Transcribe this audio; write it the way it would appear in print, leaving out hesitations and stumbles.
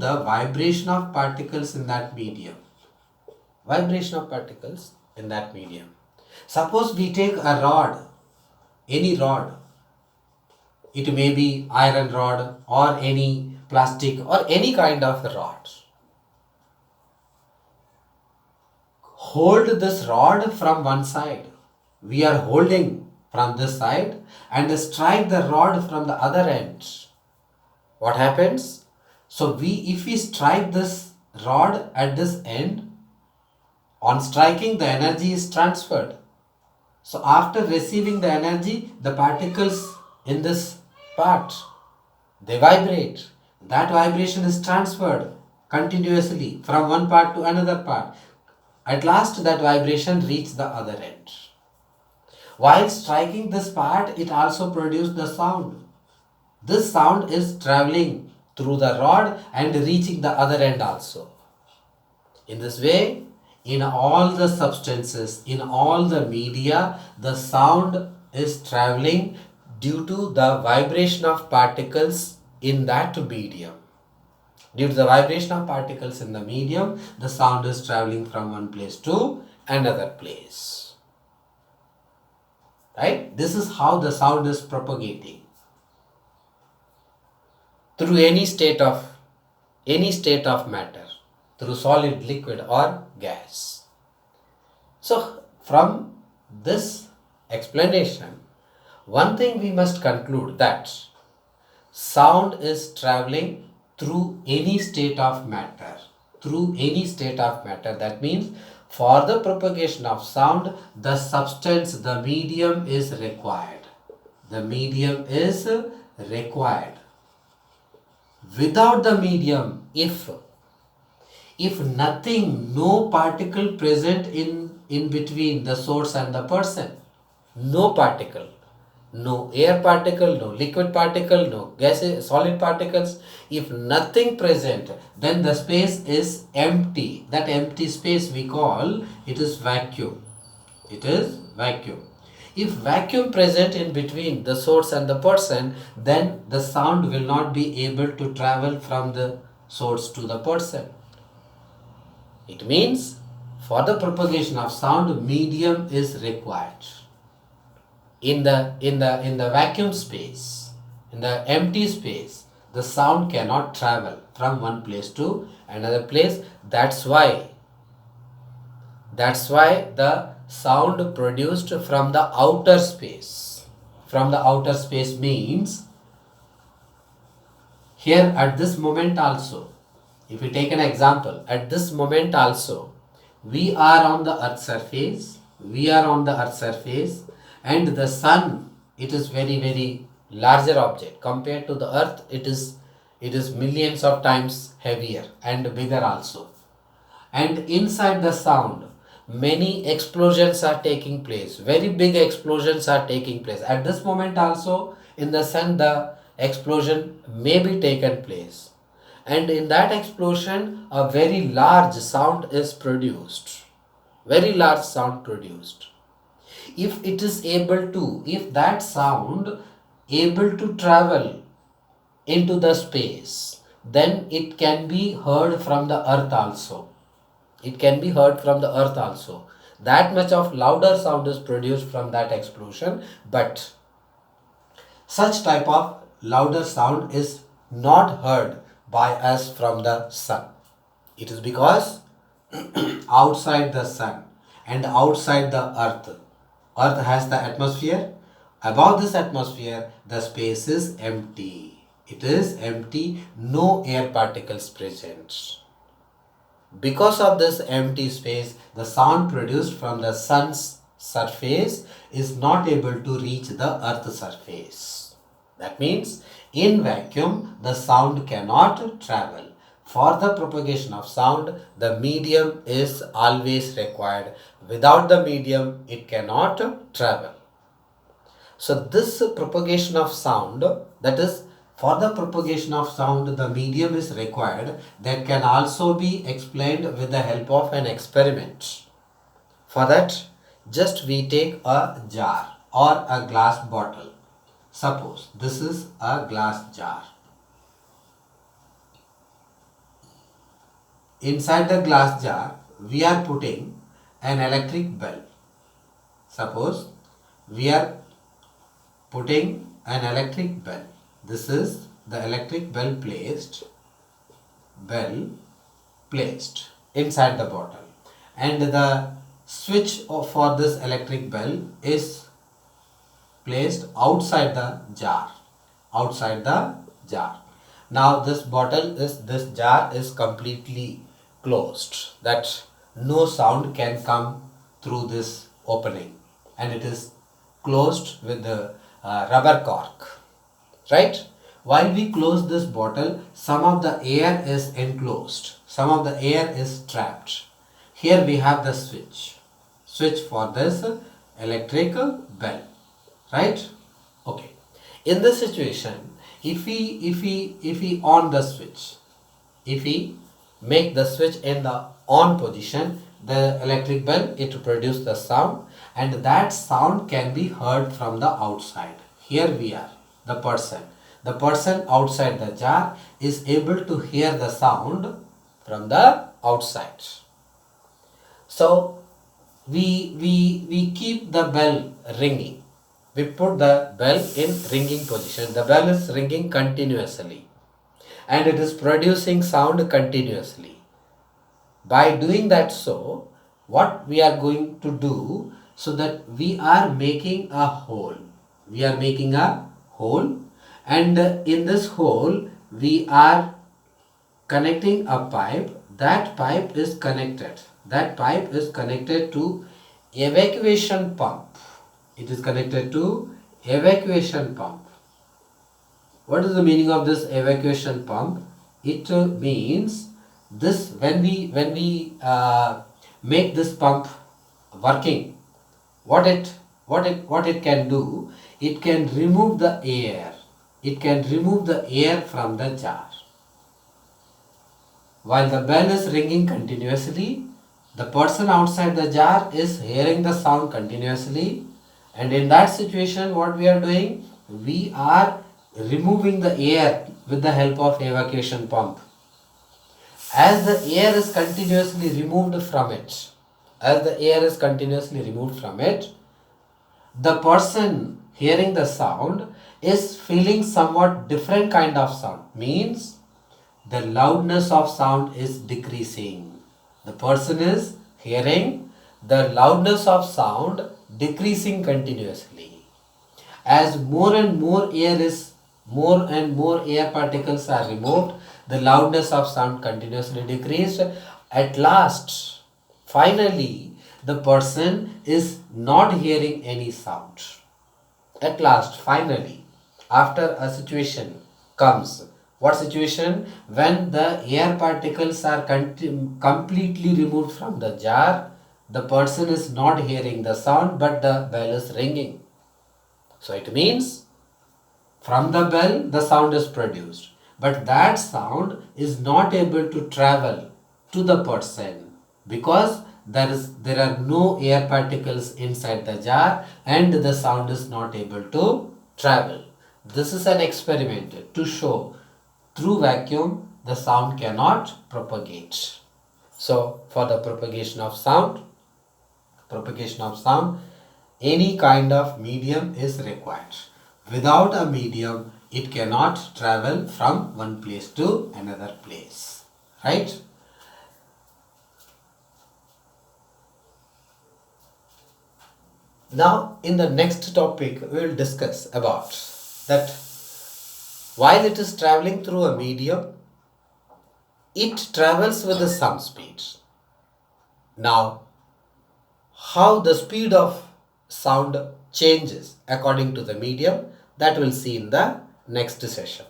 the vibration of particles in that medium. Vibration of particles in that medium. Suppose we take a rod, any rod, it may be iron rod or any plastic or any kind of rod. Hold this rod from one side. We are holding from this side and strike the rod from the other end. What happens? So if we strike this rod at this end, on striking the energy is transferred. So after receiving the energy, the particles in this part, they vibrate. That vibration is transferred continuously from one part to another part. At last that vibration reaches the other end. While striking this part, it also produces the sound. This sound is traveling through the rod and reaching the other end also. In this way, in all the substances, in all the media, the sound is traveling due to the vibration of particles in that medium. Due to the vibration of particles in the medium, the sound is traveling from one place to another place. Right? This is how the sound is propagating through any state of matter, through solid, liquid or gas. So from this explanation, one thing we must conclude that sound is traveling through any state of matter. Through any state of matter. That means for the propagation of sound, the substance, the medium is required. The medium is required. Without the medium, if nothing, no particle present in between the source and the person, no particle, no air particle, no liquid particle, no gas, solid particles, if nothing present, then the space is empty. That empty space we call, it is vacuum. It is vacuum. If vacuum present in between the source and the person, then the sound will not be able to travel from the source to the person. It means for the propagation of sound, medium is required. In the vacuum space, in the empty space, the sound cannot travel from one place to another place. That's why the sound produced from the outer space. From the outer space means here at this moment also, if we take an example, at this moment also, we are on the earth surface, and the sun, it is very larger object. Compared to the earth, it is millions of times heavier and bigger also. And inside the sound, many explosions are taking place. Very big explosions are taking place. At this moment also, in the sun, the explosion may be taken place. And in that explosion, a very large sound is produced. Very large sound produced. If that sound able to travel into the space, then it can be heard from the earth also. That much of louder sound is produced from that explosion, but such type of louder sound is not heard by us from the sun. It is because outside the sun and outside the earth has the atmosphere. Above this atmosphere, the space is empty. It is empty, no air particles present. Because of this empty space, the sound produced from the sun's surface is not able to reach the earth's surface. That means in vacuum, the sound cannot travel. For the propagation of sound, the medium is always required. Without the medium, it cannot travel. So this propagation of sound, that is, for the propagation of sound, the medium is required. That can also be explained with the help of an experiment. For that, just we take a jar or a glass bottle. Suppose this is a glass jar. inside the glass jar we are putting an electric bell. Suppose we are putting an electric bell. This is the electric bell placed inside the bottle, and the switch for this electric bell is placed outside the jar. Now this jar is completely closed, that no sound can come through this opening, and it is closed with the rubber cork, right? While we close this bottle, some of the air is enclosed, some of the air is trapped. Here we have the switch for this electrical bell, right? Okay. In this situation, if we on the switch, if we make the switch in the on position, the electric bell, it will produce the sound, and that sound can be heard from the outside. Here we are, the person outside the jar is able to hear the sound from the outside. So we keep the bell ringing. We put the bell in ringing position. The bell is ringing continuously and it is producing sound continuously. By doing that, so what we are going to do, so that we are making a hole. We are making a hole, and in this hole we are connecting a pipe. That pipe is connected to evacuation pump. It is connected to evacuation pump. What is the meaning of this evacuation pump? It means this, when we make this pump working, what it can do, it can remove the air. It can remove the air from the jar. While the bell is ringing continuously, the person outside the jar is hearing the sound continuously, and in that situation what we are doing, we are removing the air with the help of evacuation pump. As the air is continuously removed from it, the person hearing the sound is feeling somewhat different kind of sound. Means the loudness of sound is decreasing. The person is hearing the loudness of sound decreasing continuously. As more and more air particles are removed, the loudness of sound continuously decreased. At last, finally, the person is not hearing any sound. At last, finally, after a situation comes. What situation? When the air particles are completely removed from the jar, the person is not hearing the sound, but the bell is ringing. So it means from the bell the sound is produced, but that sound is not able to travel to the person because there are no air particles inside the jar and the sound is not able to travel. This is an experiment to show through vacuum the sound cannot propagate. So for the propagation of sound, any kind of medium is required. Without a medium, it cannot travel from one place to another place, right? Now in the next topic we will discuss about that while it is traveling through a medium, it travels with some speed. Now how the speed of sound changes according to the medium, that we'll see in the next session.